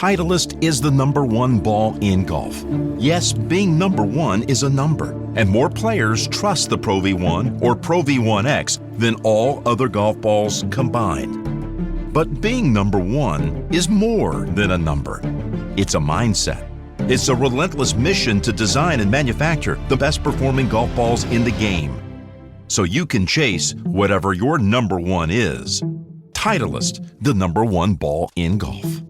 Titleist is the number one ball in golf. Yes, being number one is a number, and more players trust the Pro V1 or Pro V1X than all other golf balls combined. But being number one is more than a number. It's a mindset. It's a relentless mission to design and manufacture the best performing golf balls in the game, so you can chase whatever your number one is. Titleist, the number one ball in golf.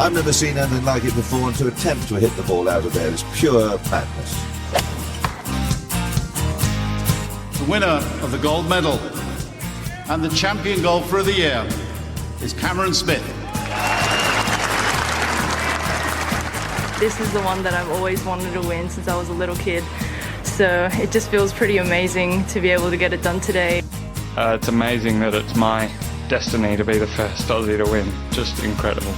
I've never seen anything like it before, and to attempt to hit the ball out of there is pure madness. The winner of the gold medal and the champion golfer of the year is Cameron Smith. This is the one that I've always wanted to win since I was a little kid. So it just feels pretty amazing to be able to get it done today. It's amazing that it's my destiny to be the first Aussie to win. Just incredible.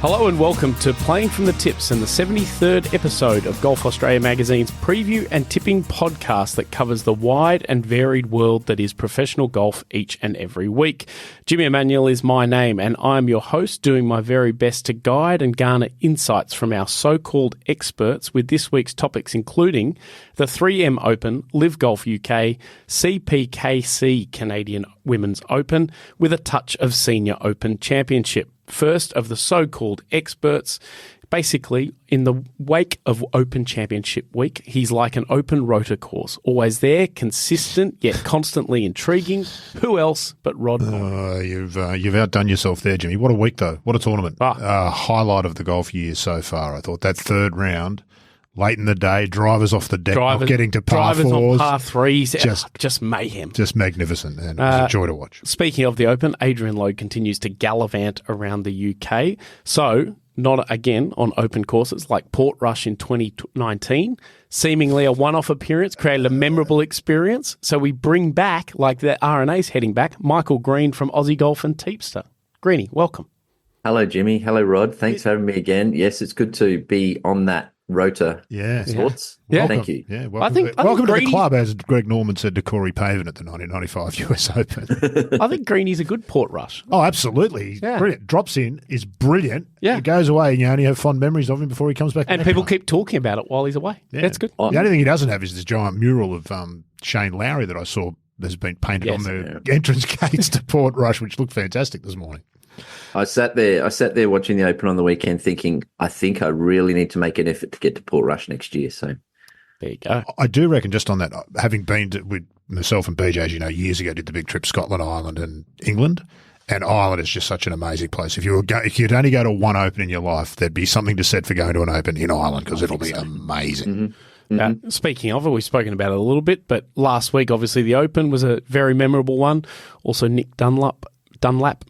Hello and welcome to Playing from the Tips and the 73rd episode of Golf Australia Magazine's preview and tipping podcast that covers the wide and varied world that is professional golf each and every week. Jimmy Emanuel is my name and I'm your host, doing my very best to guide and garner insights from our so-called experts with this week's topics including the 3M Open, LIV Golf UK, CPKC Canadian Women's Open with a touch of Senior Open Championship. First of the so-called experts, basically in the wake of Open Championship week, he's like an open rotor course, always there, consistent yet constantly intriguing. Who else but Rod? You've outdone yourself there, Jimmy. What a week though! What a tournament! Highlight of the golf year so far. I thought that third round. Late in the day, drivers off the deck, not getting to par fours. Drivers on par threes, just mayhem. Just magnificent, and it was a joy to watch. Speaking of the Open, Adrian Lowe continues to gallivant around the UK. So, not again on open courses like Portrush in 2019. Seemingly a one-off appearance, created a memorable experience. So we bring back, like the RNA's heading back, Michael Green from Aussie Golf and Teepster. Greenie, welcome. Hello, Jimmy. Hello, Rod. Thanks for having me again. Yes, it's good to be on that rotor sports. Yeah. Thank you. Yeah, welcome to the club, as Greg Norman said to Corey Pavin at the 1995 US Open. I think Greenie's a good Portrush. Oh, absolutely. He's brilliant. Drops in, is brilliant. Yeah. He goes away and you only have fond memories of him before he comes back. And people keep talking about it while he's away. Yeah. That's good. The only thing he doesn't have is this giant mural of Shane Lowry that I saw has been painted on the entrance gates to Portrush, which looked fantastic this morning. I sat there watching the Open on the weekend thinking, I think I really need to make an effort to get to Portrush next year. So there you go. I do reckon just on that, having been with myself and BJ, as you know, years ago, did the big trip, Scotland, Ireland and England. And Ireland is just such an amazing place. If you'd only go to one Open in your life, there'd be something to said for going to an Open in Ireland because it'll be amazing. Mm-hmm. Mm-hmm. Speaking of it, we've spoken about it a little bit, but last week, obviously, the Open was a very memorable one. Also, Nick Dunlap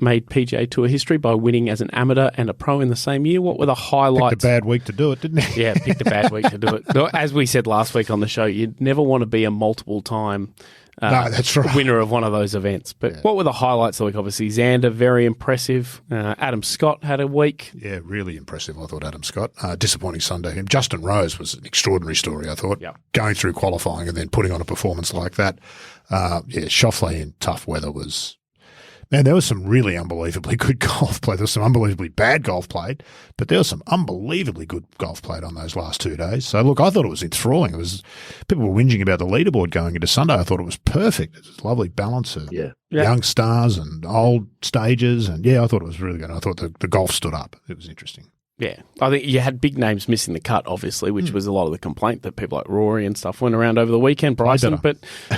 made PGA Tour history by winning as an amateur and a pro in the same year. What were the highlights? Picked a bad week to do it, didn't he? Yeah, picked a bad week to do it. As we said last week on the show, you never want to be a multiple-time that's right. winner of one of those events. But what were the highlights of the week? Obviously, Xander, very impressive. Adam Scott had a week. Yeah, really impressive, I thought, Adam Scott. Disappointing Sunday. Him. Justin Rose was an extraordinary story, I thought. Yep. Going through qualifying and then putting on a performance like that. Schauffele in tough weather was... Man, there was some really unbelievably good golf played. There was some unbelievably bad golf played, but there was some unbelievably good golf played on those last 2 days. So, look, I thought it was enthralling. People were whinging about the leaderboard going into Sunday. I thought it was perfect. It was a lovely balance of young stars and old stages. And, I thought it was really good. I thought the golf stood up. It was interesting. Yeah, I think you had big names missing the cut, obviously, which was a lot of the complaint that people like Rory and stuff went around over the weekend, Bryson, but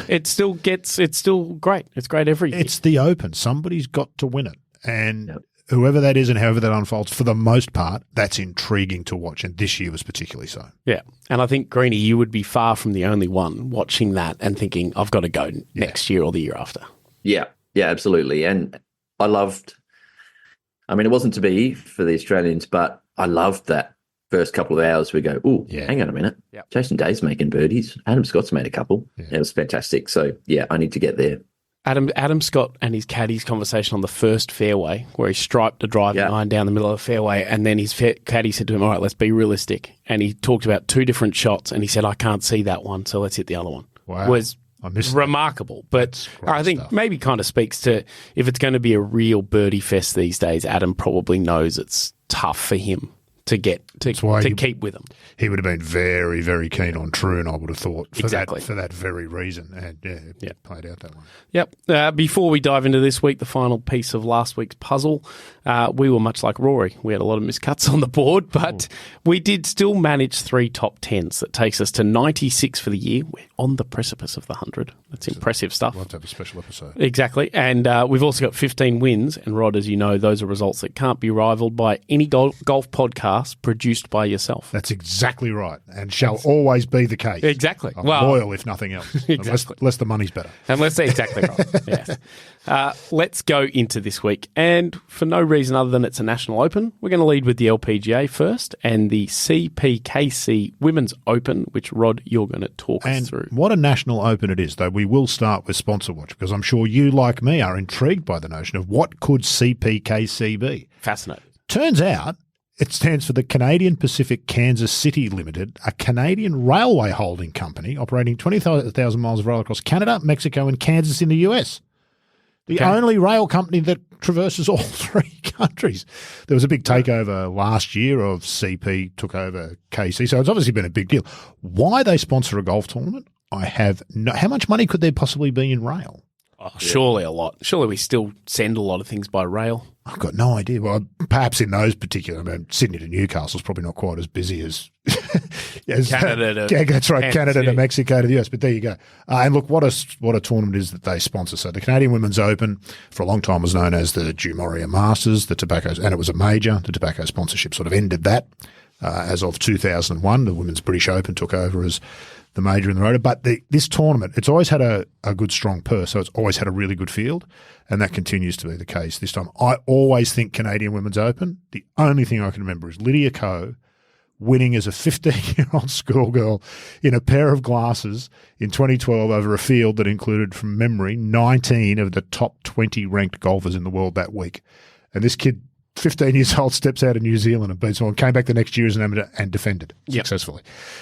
it's still great. It's great every year. It's the Open. Somebody's got to win it. And whoever that is and however that unfolds, for the most part, that's intriguing to watch. And this year was particularly so. Yeah. And I think, Greenie, you would be far from the only one watching that and thinking, I've got to go next year or the year after. Yeah, absolutely. And it wasn't to be for the Australians, but I loved that first couple of hours. We go, hang on a minute. Yep. Jason Day's making birdies. Adam Scott's made a couple. Yeah. It was fantastic. So, I need to get there. Adam Scott and his caddy's conversation on the first fairway where he striped a driving iron down the middle of the fairway, and then his caddy said to him, all right, let's be realistic. And he talked about two different shots, and he said, I can't see that one, so let's hit the other one. Wow. Was I missed remarkable. But great I think stuff. maybe kind of speaks to if it's going to be a real birdie fest these days, Adam probably knows it's tough for him to keep with them. He would have been very, very keen on Troon, I would have thought, for Exactly. that very reason. And it played out that way. Yep. Before we dive into this week, the final piece of last week's puzzle, we were much like Rory. We had a lot of miscuts on the board, but we did still manage 3 top 10s. That takes us to 96 for the year. We're on the precipice of the 100. That's impressive stuff. We'll have to have a special episode. Exactly. And we've also got 15 wins. And Rod, as you know, those are results that can't be rivaled by any golf podcast produced by yourself. That's exactly right, and shall always be the case. Exactly. I'm loyal, if nothing else. Exactly. Unless the money's better. Exactly right. Yes. Let's go into this week. And for no reason other than it's a national open, we're going to lead with the LPGA first and the CPKC Women's Open, which, Rod, you're going to talk us through. What a national open it is, though. We will start with Sponsor Watch, because I'm sure you, like me, are intrigued by the notion of what could CPKC be. Fascinating. Turns out it stands for the Canadian Pacific Kansas City Limited, a Canadian railway holding company operating 20,000 miles of rail across Canada, Mexico and Kansas in the US. The only rail company that traverses all 3 countries. There was a big takeover last year of CP, took over KC, so it's obviously been a big deal. Why they sponsor a golf tournament, I have no... How much money could there possibly be in rail? Oh, surely a lot. Surely we still send a lot of things by rail. I've got no idea. Well, perhaps in those particular, Sydney to Newcastle is probably not quite as busy as Canada to that's right, Canada to City. Mexico to the US. But there you go. And look, what a tournament is that they sponsor. So the Canadian Women's Open for a long time was known as the Jumoria Masters, the Tobacco's, and it was a major. The tobacco sponsorship sort of ended that as of 2001. The Women's British Open took over as the major in the road. But this tournament, it's always had a good, strong purse, so it's always had a really good field, and that continues to be the case this time. I always think Canadian Women's Open, the only thing I can remember is Lydia Ko winning as a 15-year-old schoolgirl in a pair of glasses in 2012 over a field that included, from memory, 19 of the top 20 ranked golfers in the world that week. And this kid, 15 years old, steps out of New Zealand and beats them all, came back the next year as an amateur and defended successfully.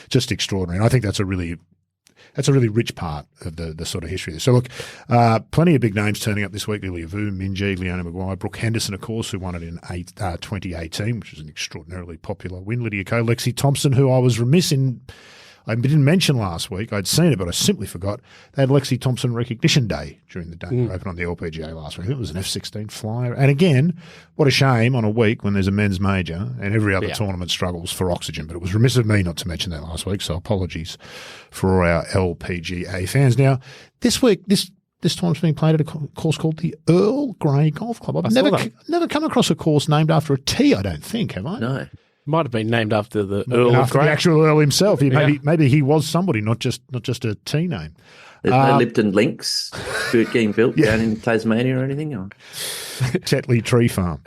Just extraordinary. And I think that's a really rich part of the sort of history. So look, plenty of big names turning up this week. Lilia Vu, Minjee, Leona Maguire, Brooke Henderson, of course, who won it in 2018, which was an extraordinarily popular win. Lydia Ko, Lexi Thompson, who I was remiss in, I didn't mention last week. I'd seen it, but I simply forgot. They had Lexi Thompson Recognition Day during the Dana Open on the LPGA last week. It was an F-16 flyer. And again, what a shame on a week when there's a men's major and every other tournament struggles for oxygen. But it was remiss of me not to mention that last week, so apologies for all our LPGA fans. Now, this week, this tournament's being played at a course called the Earl Grey Golf Club. I've never come across a course named after a T, I don't think, have I? No. Might have been named after the Earl of Grey. The actual Earl himself. Maybe he was somebody, not just a T name. There's no Lipton Links getting built down in Tasmania or anything? Or? Tetley Tree Farm.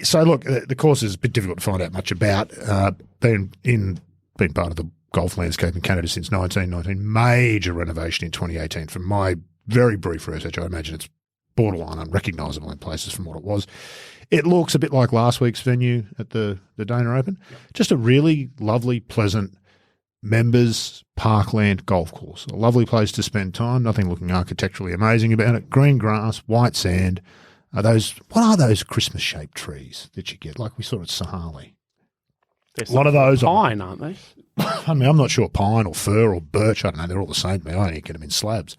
So look, the course is a bit difficult to find out much about. Been part of the golf landscape in Canada since 1919. Major renovation in 2018. From my very brief research, I imagine it's borderline unrecognisable in places from what it was. It looks a bit like last week's venue at the Dana Open. Just a really lovely, pleasant members parkland golf course. A lovely place to spend time. Nothing looking architecturally amazing about it. Green grass, white sand. What are those Christmas-shaped trees that you get? Like we saw at Sahali. There's a lot of those pine, aren't they? I'm not sure, pine or fir or birch. I don't know. They're all the same to me. I only get them in slabs.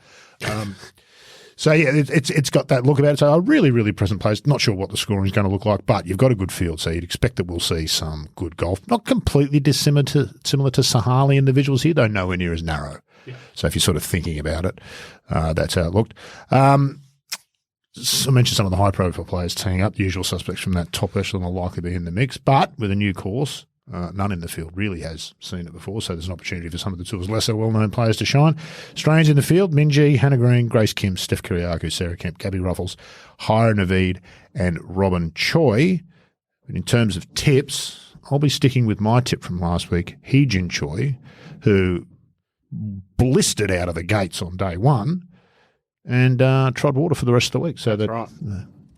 So, yeah, it's got that look about it. So a really, really pleasant place. Not sure what the scoring is going to look like, but you've got a good field, so you'd expect that we'll see some good golf. Not completely dissimilar to Sahali individuals here, though nowhere near as narrow. Yeah. So if you're sort of thinking about it, that's how it looked. I mentioned some of the high-profile players teeing up. The usual suspects from that top echelon will likely be in the mix, but with a new course, none in the field really has seen it before, so there's an opportunity for some of the tour's lesser well-known players to shine. Strange in the field, Minjee, Hannah Green, Grace Kim, Steph Kiriakou, Sarah Kemp, Gabby Ruffles, Hira Naveed and Robin Choi. But in terms of tips, I'll be sticking with my tip from last week, Hee Jin Choi, who blistered out of the gates on day one and trod water for the rest of the week. So that's right.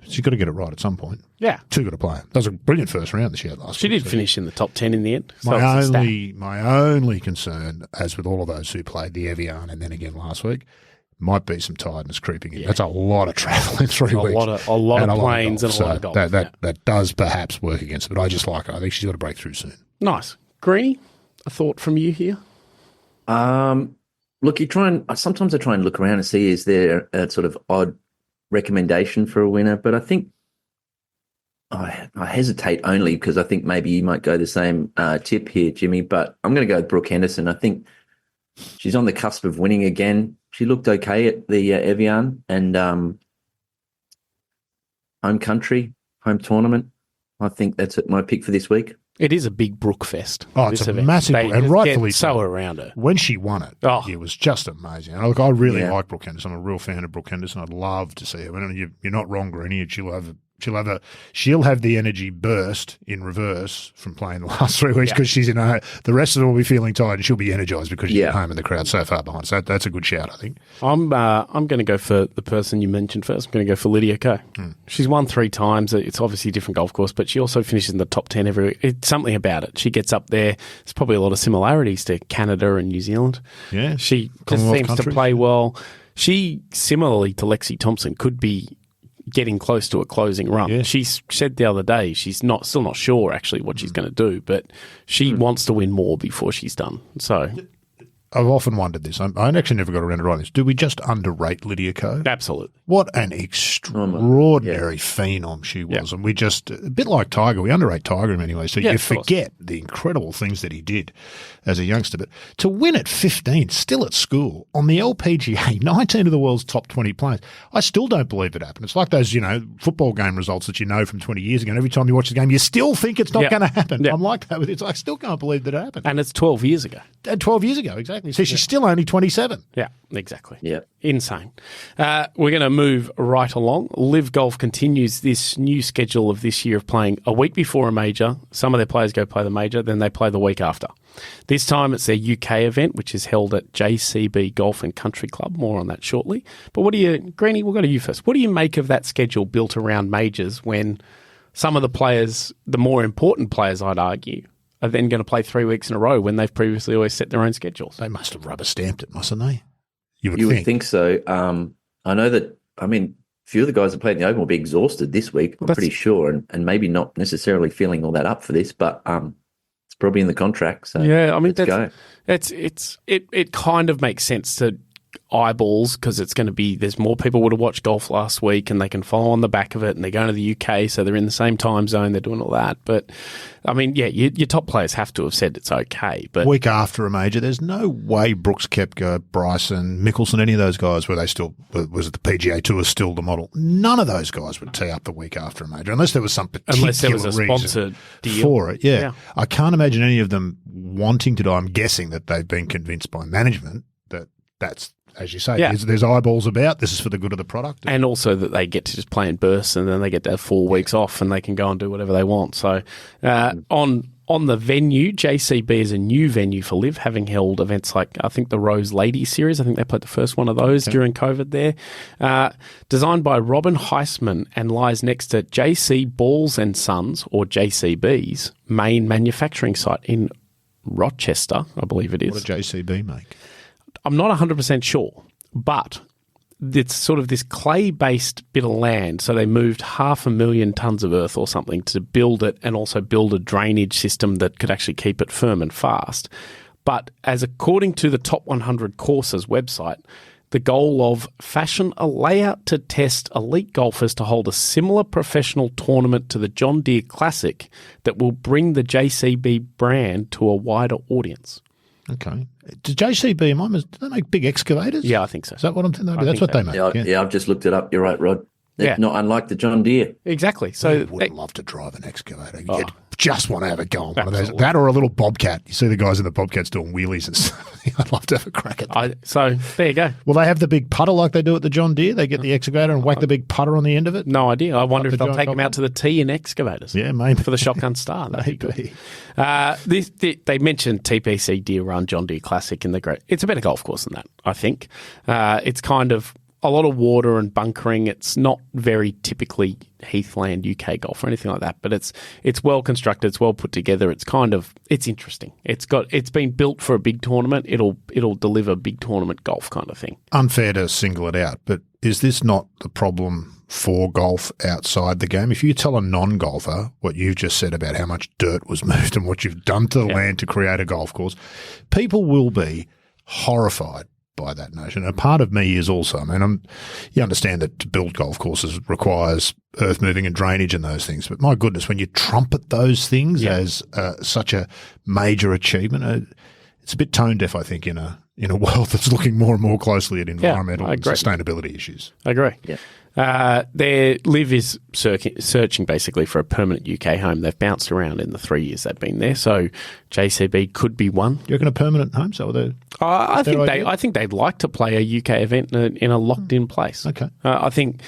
She's got to get it right at some point. Yeah. She's got to play. That was a brilliant first round that she had last week. She did finish in the top 10 in the end. So my only concern, as with all of those who played the Evian and then again last week, might be some tiredness creeping in. Yeah. That's a lot of travel in 3 weeks. A lot of planes and a lot of golf. That does perhaps work against it, but I just like her. I think she's got to break through soon. Nice. Greenie, a thought from you here? Look, sometimes I try and look around and see, is there a sort of odd recommendation for a winner? But I think I hesitate only because I think maybe you might go the same tip here, Jimmy, but I'm going to go with Brooke Henderson. I think she's on the cusp of winning again. She looked okay at the Evian and home country, home tournament. I think that's my pick for this week. It is a big Brooke fest. Oh, it's a massive, and rightfully so around her. When she won it, it was just amazing. And look, I really like Brooke Henderson. I'm a real fan of Brooke Henderson. I'd love to see her. I mean, you're not wrong, Greenie. She'll have the energy burst in reverse from playing the last 3 weeks because she's in the rest of them will be feeling tired and she'll be energised because she's at home and the crowd's so far behind. So that's a good shout, I think. I'm going to go for the person you mentioned first. I'm going to go for Lydia Ko. She's won 3 times. It's obviously a different golf course, but she also finishes in the top 10 every week. It's something about it. She gets up there. There's probably a lot of similarities to Canada and New Zealand. Yeah. She just seems to play well. She, similarly to Lexi Thompson, could be getting close to a closing run. Yeah. She said the other day she's still not sure actually what she's going to do, but she wants to win more before she's done. So I've often wondered this. I actually never got around to writing this. Do we just underrate Lydia Ko? Absolutely. What an extraordinary phenom she was. And we just, a bit like Tiger, we underrate Tiger in many ways. So you forget the incredible things that he did as a youngster. But to win at 15, still at school, on the LPGA, 19 of the world's top 20 players, I still don't believe it happened. It's like those, football game results that from 20 years ago. And every time you watch the game, you still think it's not going to happen. I'm like that with it. I still can't believe that it happened. And it's 12 years ago. 12 years ago, exactly. So she's still only 27. Yeah, exactly. Yeah. Insane. We're going to move right along. LIV Golf continues this new schedule of this year of playing a week before a major. Some of their players go play the major, then they play the week after. This time it's their UK event, which is held at JCB Golf and Country Club. More on that shortly. But Greenie, we'll go to you first. What do you make of that schedule built around majors when some of the players, the more important players, I'd argue, are then going to play 3 weeks in a row when they've previously always set their own schedules? They must have rubber-stamped it, mustn't they? You would think so. I know that, a few of the guys that played in the Open will be exhausted this week, I'm pretty sure, and maybe not necessarily feeling all that up for this, but it's probably in the contract. So let's go. It kind of makes sense to eyeballs because it's going to be, there's more people would have watched golf last week and they can follow on the back of it, and they're going to the UK, so they're in the same time zone, they're doing all that. But your top players have to have said it's okay. But week after a major, there's no way Brooks Koepka, Bryson, Mickelson, any of those guys, was it the PGA Tour still the model? None of those guys would tee up the week after a major unless there was some particular sponsored deal for it. Yeah. I can't imagine any of them wanting to do. I'm guessing that they've been convinced by management that's, as you say, there's eyeballs about. This is for the good of the product. And also that they get to just play in bursts and then they get that 4 weeks off and they can go and do whatever they want. So on the venue, JCB is a new venue for LIV, having held events like, I think, the Rose Ladies Series. I think they played the first one of those during COVID there. Designed by Robin Heisman and lies next to JC Balls and Sons, or JCB's, main manufacturing site in Rochester, I believe it is. What does JCB make? I'm not 100% sure, but it's sort of this clay-based bit of land. So they moved 500,000 tons of earth or something to build it, and also build a drainage system that could actually keep it firm and fast. But as according to the Top 100 Courses website, the goal of fashion a layout to test elite golfers to hold a similar professional tournament to the John Deere Classic that will bring the JCB brand to a wider audience. Okay. Does JCB, do they make big excavators? Yeah, I think so. Is that what I'm thinking? That's what they make. Yeah, I've just looked it up. You're right, Rod. Not unlike the John Deere. Exactly. So I would love to drive an excavator. You just want to have a go on one of those. That or a little Bobcat. You see the guys in the Bobcats doing wheelies and stuff. I'd love to have a crack at that. So there you go. Will they have the big putter like they do at the John Deere? They get the excavator and whack the big putter on the end of it? No idea. I wonder if they'll take them out to the tee in excavators. Yeah, maybe. For the Shotgun Star. Maybe. They mentioned TPC Deer Run, John Deere Classic in the great. It's a better golf course than that, I think. It's kind of a lot of water and bunkering. It's not very typically Heathland UK golf or anything like that, but it's well constructed, it's well put together. It's interesting. It's been built for a big tournament. It'll deliver big tournament golf kind of thing. Unfair to single it out, but is this not the problem for golf outside the game? If you tell a non-golfer what you've just said about how much dirt was moved and what you've done to the land to create a golf course, people will be horrified by that notion. And a part of me is also, you understand that to build golf courses requires earth moving and drainage and those things. But my goodness, when you trumpet those things as such a major achievement, it's a bit tone deaf, I think, in a world that's looking more and more closely at environmental and sustainability issues. I agree. Yeah. LIV is searching basically for a permanent UK home. They've bounced around in the 3 years they've been there, so JCB could be one. You reckon a permanent home? So I think they'd like to play a UK event in a locked-in place. Okay. I think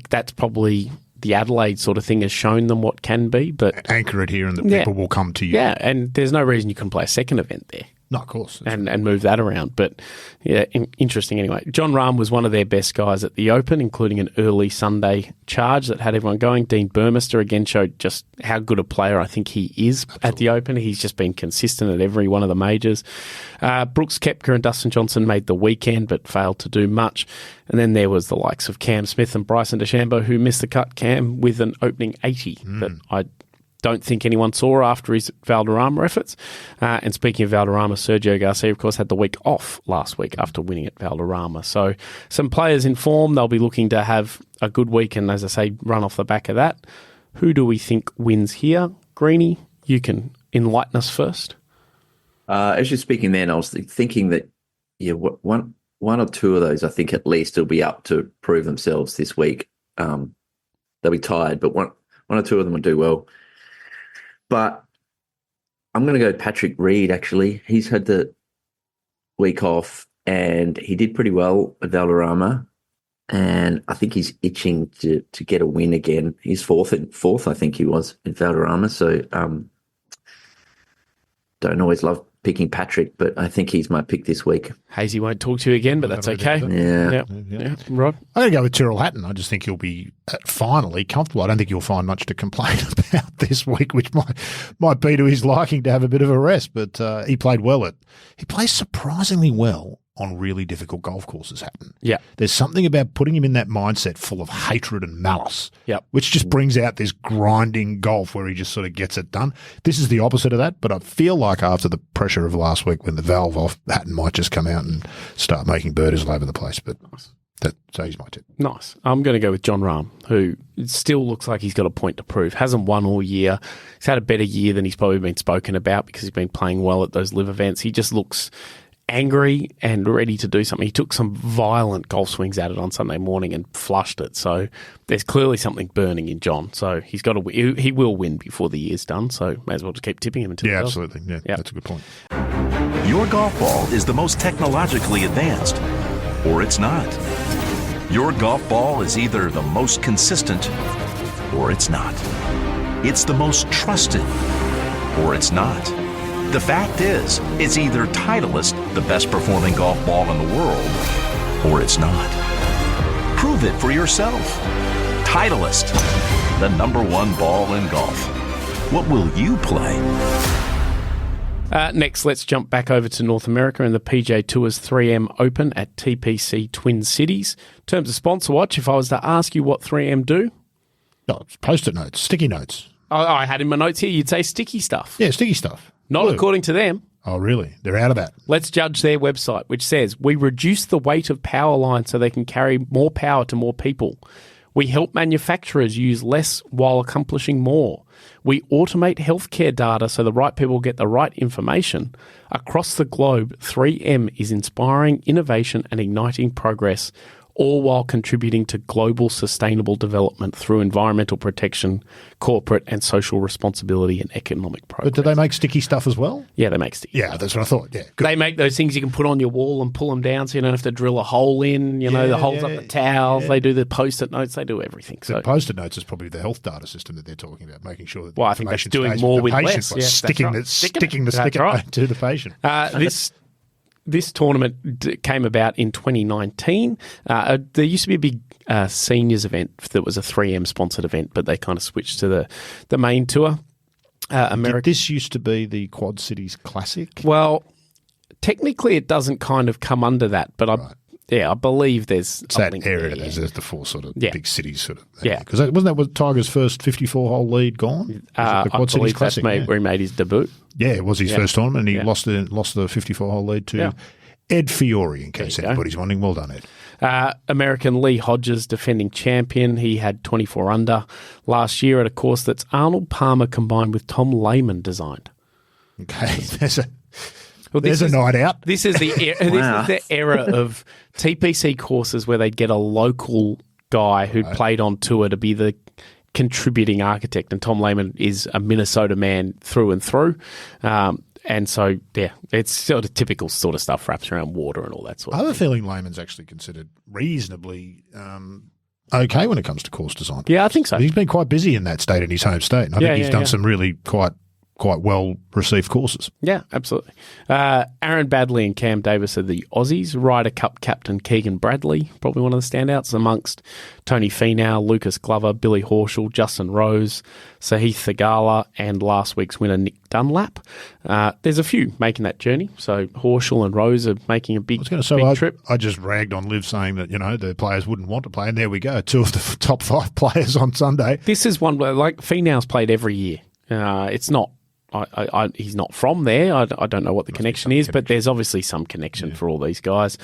that's probably the Adelaide sort of thing has shown them what can be, but anchor it here and the people will come to you. Yeah, and there's no reason you couldn't play a second event there. No, of course. And move that around. But, yeah, interesting anyway. John Rahm was one of their best guys at the Open, including an early Sunday charge that had everyone going. Dean Burmester again showed just how good a player I think he is at the Open. He's just been consistent at every one of the majors. Brooks Koepka and Dustin Johnson made the weekend but failed to do much. And then there was the likes of Cam Smith and Bryson DeChambeau who missed the cut, Cam with an opening 80 that I don't think anyone saw after his Valderrama efforts. And speaking of Valderrama, Sergio Garcia, of course, had the week off last week after winning at Valderrama. So some players in form, they'll be looking to have a good week and, as I say, run off the back of that. Who do we think wins here? Greenie, you can enlighten us first. As you're speaking then, I was thinking that one or two of those, I think at least, will be up to prove themselves this week. They'll be tired, but one or two of them will do well. But I'm going to go Patrick Reed, actually. He's had the week off and he did pretty well at Valderrama. And I think he's itching to get a win again. He's fourth, I think he was, in Valderrama. So don't always love picking Patrick, but I think he's my pick this week. Hazy won't talk to you again, but that's okay. Yeah. Rob? I'm going to go with Tyrrell Hatton. I just think he'll be finally comfortable. I don't think you'll find much to complain about this week, which might be to his liking to have a bit of a rest, but he played well he plays surprisingly well on really difficult golf courses, Hatton. Yeah. There's something about putting him in that mindset full of hatred and malice, which just brings out this grinding golf where he just sort of gets it done. This is the opposite of that, but I feel like after the pressure of last week when the valve off, Hatton might just come out and start making birdies all over the place, but so he's my tip. Nice. I'm going to go with John Rahm, who still looks like he's got a point to prove. Hasn't won all year. He's had a better year than he's probably been spoken about because he's been playing well at those LIV events. He just looks angry and ready to do something. He took some violent golf swings at it on Sunday morning and flushed it. So there's clearly something burning in John. So he will win before the year's done. So may as well just keep tipping him until he does. Absolutely. Yeah, that's a good point. Your golf ball is the most technologically advanced, or it's not. Your golf ball is either the most consistent, or it's not. It's the most trusted, or it's not. The fact is, it's either Titleist, the best performing golf ball in the world, or it's not. Prove it for yourself. Titleist, the #1 ball in golf. What will you play? Next, let's jump back over to North America and the PGA Tour's 3M Open at TPC Twin Cities. In terms of sponsor watch, if I was to ask you what 3M do? It's Post-it notes, sticky notes. I had in my notes here, you'd say sticky stuff. Yeah, sticky stuff. Not according to them. Oh, really? They're out of that. Let's judge their website, which says, we reduce the weight of power lines so they can carry more power to more people. We help manufacturers use less while accomplishing more. We automate healthcare data so the right people get the right information. Across the globe, 3M is inspiring innovation and igniting progress, all while contributing to global sustainable development through environmental protection, corporate and social responsibility and economic progress. But do they make sticky stuff as well? Yeah, they make sticky. Yeah, that's what I thought. Yeah, good. They make those things you can put on your wall and pull them down so you don't have to drill a hole in, the holes up the towels. Yeah. They do the Post-it notes. They do everything. So the Post-it notes is probably the health data system that they're talking about, making sure that I think that's doing more with less. Sticking the sticker to the patient. this tournament came about in 2019. There used to be a big seniors event that was a 3M sponsored event, but they kind of switched to the main tour. Did this used to be the Quad Cities Classic? Well, technically it doesn't kind of come under that, but I believe there's it's that area. There's the four sort of big cities sort of. Yeah. Because wasn't that what Tiger's first 54-hole lead gone? The Quad Cities Classic? Where he made his debut. Yeah, it was his first tournament, and he lost the 54-hole lead to Ed Fiore, in case anybody's wondering. Well done, Ed. American Lee Hodges, defending champion. He had 24 under last year at a course that's Arnold Palmer combined with Tom Lehman designed. Okay, there's a night out. This is the era of TPC courses where they'd get a local guy who'd played on tour to be the contributing architect, and Tom Lehman is a Minnesota man through and through. And so, it's sort of typical sort of stuff wraps around water and all that sort of thing. I have a feeling Lehman's actually considered reasonably okay when it comes to course design. Yeah, I think so. He's been quite busy in that state, in his home state. And I think he's done some really quite well-received courses. Yeah, absolutely. Aaron Baddeley and Cam Davis are the Aussies. Ryder Cup captain Keegan Bradley, probably one of the standouts amongst Tony Finau, Lucas Glover, Billy Horschel, Justin Rose, Sahith Theegala, and last week's winner Nick Dunlap. There's a few making that journey. So Horschel and Rose are making a big trip. I just ragged on LIV saying that, the players wouldn't want to play, and there we go. 2 of the top 5 players on Sunday. This is one where, Finau's played every year. It's not he's not from there. I don't know what the connection is, but there's obviously some connection for all these guys.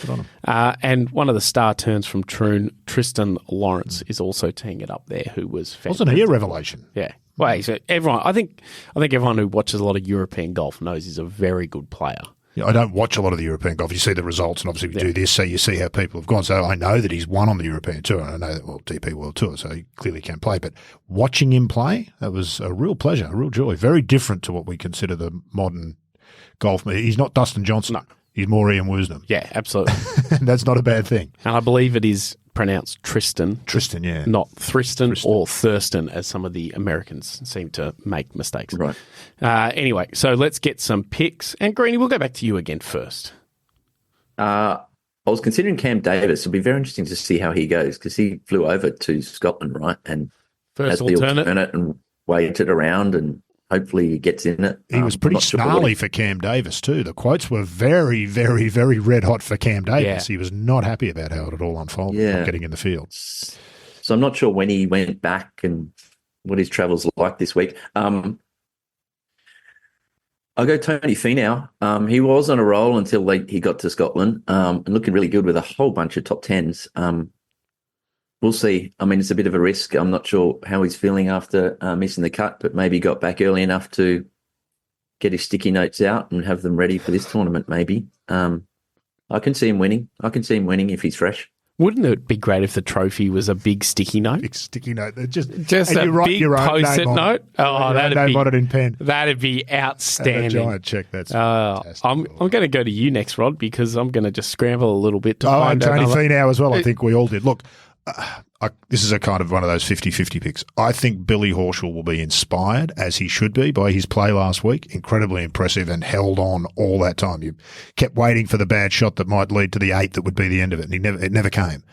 And one of the star turns from Troon, Tristan Lawrence, is also teeing it up there, who was fantastic. Wasn't he a revelation? Yeah. Well, so everyone, I think everyone who watches a lot of European golf knows he's a very good player. Yeah, I don't watch a lot of the European golf. You see the results, and obviously we do this, so you see how people have gone. So I know that he's won on the European Tour, and I know that, DP World Tour, so he clearly can play. But watching him play, that was a real pleasure, a real joy. Very different to what we consider the modern golf. He's not Dustin Johnson. No. He's more Ian Woosnam. Yeah, absolutely. That's not a bad thing. And I believe it is pronounced Tristan. Tristan, yeah. Not Tristan or Thurston, as some of the Americans seem to make mistakes. Right. Anyway, so let's get some picks. And Greenie, we'll go back to you again first. I was considering Cam Davis. It'll be very interesting to see how he goes, because he flew over to Scotland, right? And first the alternate and waited around, and hopefully he gets in it. He was pretty snarly for Cam Davis too. The quotes were very, very, very red hot for Cam Davis. Yeah. He was not happy about how it had all unfolded, not getting in the field. So I'm not sure when he went back and what his travels like this week. I'll go Tony Finau. He was on a roll until he got to Scotland, and looking really good with a whole bunch of top 10s. We'll see. I mean, it's a bit of a risk. I'm not sure how he's feeling after missing the cut, but maybe he got back early enough to get his sticky notes out and have them ready for this tournament, maybe. I can see him winning. I can see him winning if he's fresh. Wouldn't it be great if the trophy was a big sticky note? Big sticky note. Just a big post-it note? Oh, that'd be on it in pen. That'd be outstanding. And a giant check. That's fantastic. I'm going to go to you next, Rod, because I'm going to just scramble a little bit to find and Tony Finau as well. I think we all did. Look, this is a kind of one of those 50-50 picks. I think Billy Horschel will be inspired, as he should be, by his play last week. Incredibly impressive, and held on all that time. You kept waiting for the bad shot that might lead to the 8 that would be the end of it, and it never came.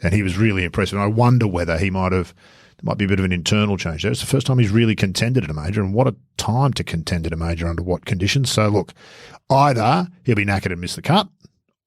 And he was really impressive. And I wonder whether there might be a bit of an internal change there. It's the first time he's really contended at a major, and what a time to contend at a major under what conditions. So look, either he'll be knackered and miss the cut,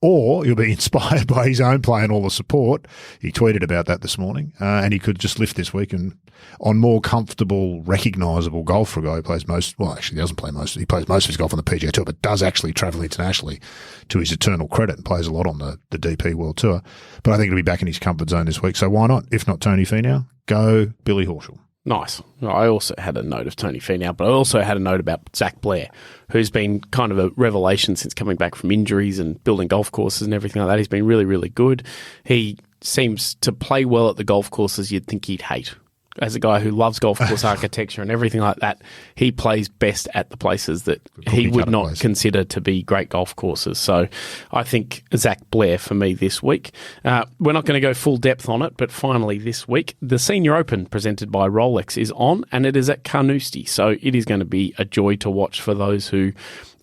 or he'll be inspired by his own play and all the support. He tweeted about that this morning, and he could just lift this week and on more comfortable, recognisable golf for a guy who plays he doesn't play most. He plays most of his golf on the PGA Tour, but does actually travel internationally, to his eternal credit, and plays a lot on the DP World Tour. But I think he'll be back in his comfort zone this week. So why not? If not Tony Finau, go Billy Horschel. Nice. I also had a note of Tony Finau, but I also had a note about Zach Blair, who's been kind of a revelation since coming back from injuries and building golf courses and everything like that. He's been really, really good. He seems to play well at the golf courses you'd think he'd hate. As a guy who loves golf course architecture and everything like that, he plays best at the places that he would not consider to be great golf courses. So I think Zach Blair for me this week. We're not going to go full depth on it, but finally this week, the Senior Open presented by Rolex is on, and it is at Carnoustie. So it is going to be a joy to watch for those who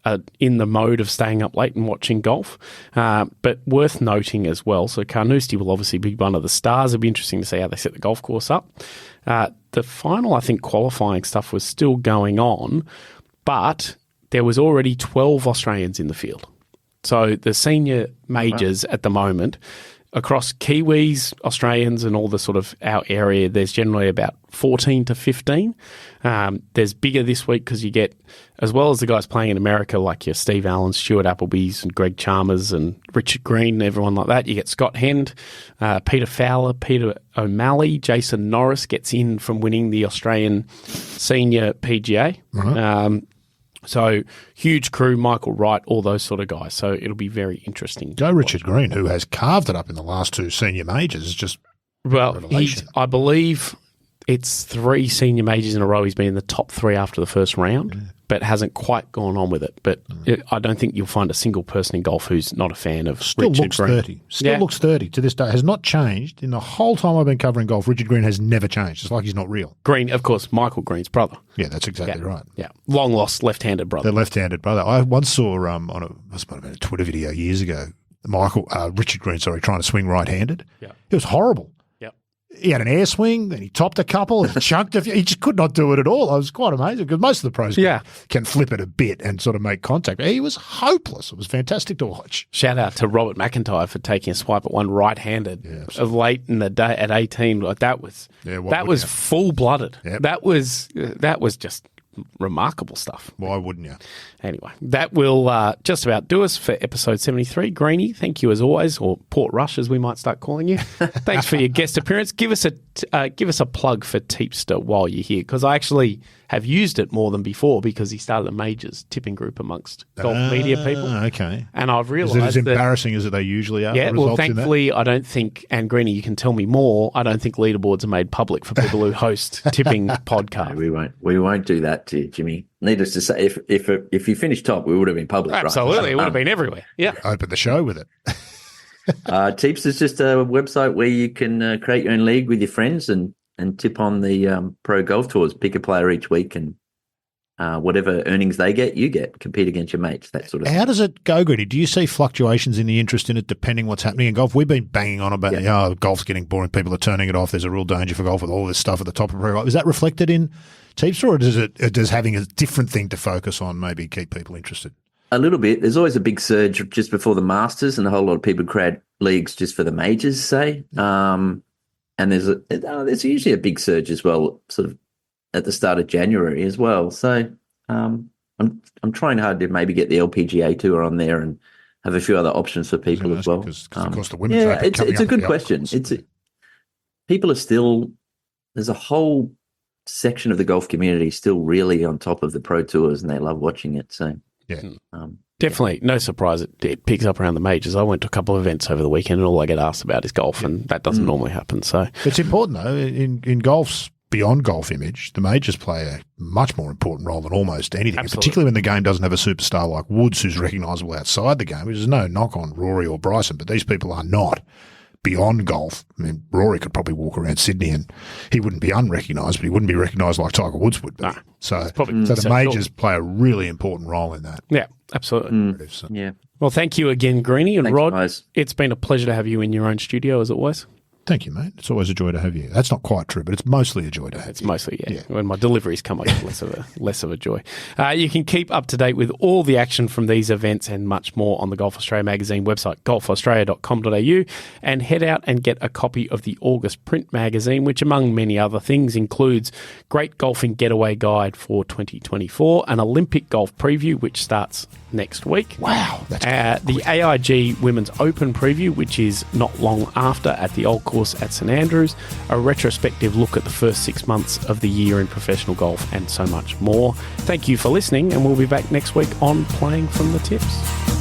are in the mode of staying up late and watching golf. But worth noting as well, so Carnoustie will obviously be one of the stars. It'll be interesting to see how they set the golf course up. The final, I think, qualifying stuff was still going on, but there was already 12 Australians in the field. So the senior majors at the moment, across Kiwis, Australians and all the sort of our area, there's generally about 14 to 15. There's bigger this week because you get, as well as the guys playing in America like your Steve Allen, Stuart Appleby's and Greg Chalmers and Richard Green and everyone like that, you get Scott Hend, Peter Fowler, Peter O'Malley, Jason Norris gets in from winning the Australian Senior PGA. So huge crew, Michael Wright, all those sort of guys. So it'll be very interesting. Go Richard Green, who has carved it up in the last 2 senior majors, is just revelation. I believe it's 3 senior majors in a row. He's been in the top 3 after the first round, but hasn't quite gone on with it. But I don't think you'll find a single person in golf who's not a fan of Richard Green. 30. Still looks 30 to this day. Has not changed. In the whole time I've been covering golf, Richard Green has never changed. It's like he's not real. Green, of course, Michael Green's brother. Yeah, that's exactly right. Yeah, long lost left-handed brother. The left-handed brother. I once saw must have been a Twitter video years ago, Richard Green, trying to swing right-handed. Yeah. It was horrible. He had an air swing, then he topped a couple, and chunked a few. He just could not do it at all. I was quite amazing because most of the pros can flip it a bit and sort of make contact. He was hopeless. It was fantastic to watch. Shout out to Robert McIntyre for taking a swipe at one right-handed late in the day at 18. Like that was full-blooded. Yep. That was just remarkable stuff. Why wouldn't you? Anyway, that will just about do us for episode 73. Greenie, thank you as always, or Port Rush as we might start calling you. Thanks for your guest appearance. Give us a plug for Teepster while you're here, because I actually have used it more than before because he started a majors tipping group amongst golf media people. Okay. And I've realised that... Is it as embarrassing as they usually are? Yeah, well, thankfully, I don't think, and Greenie, you can tell me more, I don't think leaderboards are made public for people who host tipping podcasts. No, we won't do that to you, Jimmy. Needless to say, if you finished top, we would have been public. Absolutely, right? It would have been everywhere. Yeah, open the show with it. Teeps is just a website where you can create your own league with your friends and tip on the pro golf tours. Pick a player each week, and whatever earnings they get, you get. Compete against your mates, that sort of thing. How does it go, Greenie? Do you see fluctuations in the interest in it depending what's happening in golf? We've been banging on about golf's getting boring. People are turning it off. There's a real danger for golf with all this stuff at the top of it. Is that reflected in Teepster, or does having a different thing to focus on maybe keep people interested? A little bit. There's always a big surge just before the Masters, and a whole lot of people create leagues just for the majors, say. And there's usually a big surge as well, sort of at the start of January as well. So I'm trying hard to maybe get the LPGA Tour on there and have a few other options for people as well. Because of course the women's Open it's a good question. People are still, there's a whole section of the golf community still really on top of the pro tours, and they love watching it. So definitely no surprise it picks up around the majors. I went to a couple of events over the weekend, and all I get asked about is golf, and that doesn't normally happen. So it's important though in golf's beyond golf image, the majors play a much more important role than almost anything, particularly when the game doesn't have a superstar like Woods who's recognisable outside the game. There's no knock on Rory or Bryson, but these people are not beyond golf. I mean, Rory could probably walk around Sydney and he wouldn't be unrecognised, but he wouldn't be recognised like Tiger Woods would be. No, so the majors play a really important role in that. Yeah, absolutely. Yeah. Well, thank you again, Greenie. And Rod, guys. It's been a pleasure to have you in your own studio as always. Thank you, mate. It's always a joy to have you. That's not quite true, but it's mostly a joy to have you. It's mostly, yeah. When my deliveries come, I get less of a joy. You can keep up to date with all the action from these events and much more on the Golf Australia magazine website, golfaustralia.com.au, and head out and get a copy of the August print magazine, which among many other things includes Great Golfing Getaway Guide for 2024, an Olympic golf preview, which starts next week. Wow. That's the AIG Women's Open preview, which is not long after at the Old Course at St Andrews, a retrospective look at the first 6 months of the year in professional golf, and so much more. Thank you for listening, and we'll be back next week on Playing from the Tips.